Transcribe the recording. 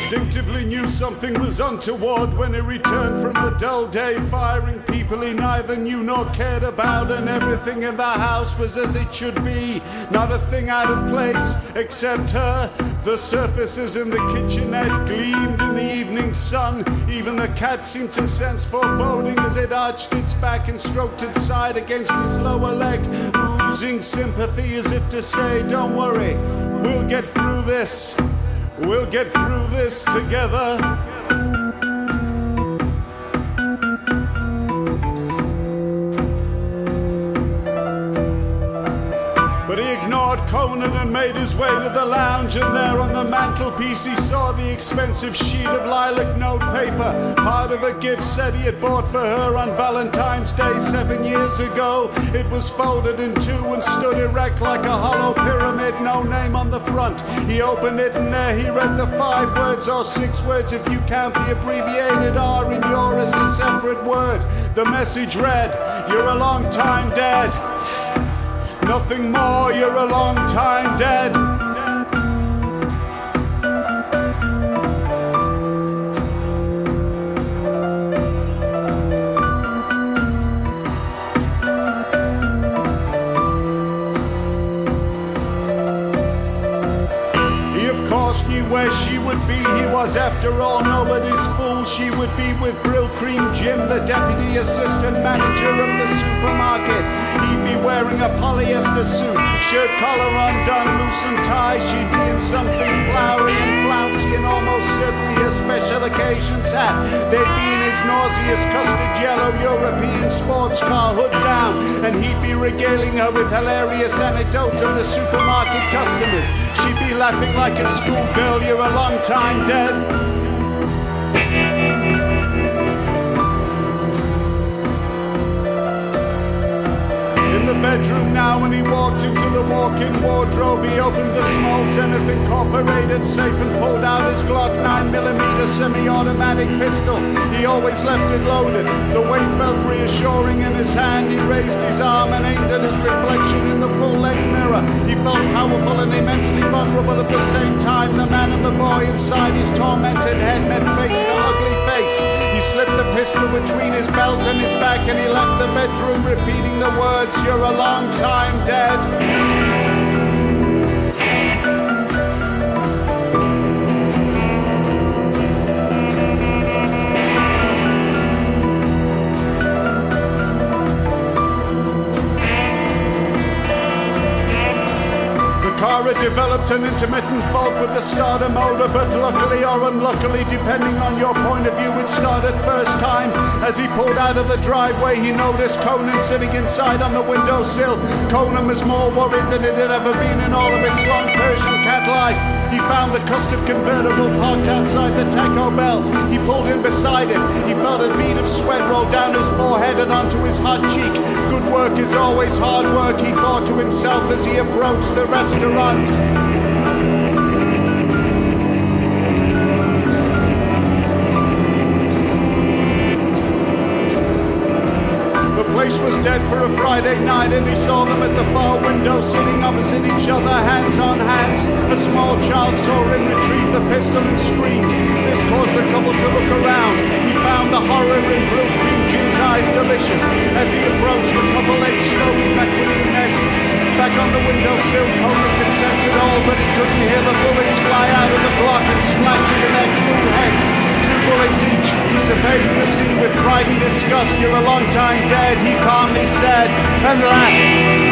instinctively knew something was untoward when he returned from a dull day, firing people he neither knew nor cared about, and everything in the house was as it should be. Not a thing out of place except her. The surfaces in the kitchenette gleamed in the evening sun. Even the cat seemed to sense foreboding as it arched its back and stroked its side against his lower leg, oozing sympathy as if to say, don't worry, we'll get through this. We'll get through this together. But he ignored Conan and made his way to the lounge, and there on the mantelpiece he saw the expensive sheet of lilac notepaper, part of a gift set he had bought for her on Valentine's Day 7 years ago. It was folded in two and stood erect like a hollow pyramid, no name on the front. He opened it and there he read the 5 words or 6 words if you count the abbreviated R in your as a separate word. The message read, "You're a long time dead. Nothing more, you're a long time dead." He of course knew where she would be. He was after all nobody's fool. She would be with Brill Cream Jim, the deputy assistant manager of the supermarket. He'd be wearing a polyester suit, shirt collar undone, loosened tie. She'd be in something flowery and flouncy and almost certainly a special occasions hat. They'd be in his nauseous custard yellow European sports car, hood down, and he'd be regaling her with hilarious anecdotes of the supermarket customers. She'd be laughing like a schoolgirl, "You're a long time dead." In the bedroom now, when he walked into the walk-in wardrobe, he opened the small Zenith Incorporated safe and pulled out his Glock 9mm semi-automatic pistol. He always left it loaded. The weight felt reassuring in his hand. He raised his arm and aimed at his reflection in the full-length mirror. He felt powerful and immensely vulnerable at the same time. The man and the boy inside his tormented head met face to ugly face. He slipped the pistol between his belt and his back, and he left the bedroom repeating the words, "You're a long time dead." The car had developed an intermittent fault with the starter motor, but luckily or unluckily, depending on your point of view, it started first time. As he pulled out of the driveway, he noticed Conan sitting inside on the windowsill. Conan was more worried than it had ever been in all of its long Persian cat life. He found the custom convertible parked outside the Taco Bell. He pulled in beside it. He felt a bead of sweat roll down his forehead and onto his hot cheek. Good work is always hard work, he thought to himself as he approached the restaurant. The place was dead for a Friday night, and he saw them at the far window sitting opposite each other, hands on hands. A small child saw him retrieve the pistol and screamed. This caused the couple to look around. He found the horror in Brill Cream Jim's eyes delicious. As he approached, the couple edged slowly backwards in their seats. Back on the windowsill, Conan could sense it all, but he couldn't hear the bullets fly out of the Glock and splash into their cool heads. 2 bullets each. He surveyed the scene with pride and disgust. "You're a long time dead," he calmly said, and laughed.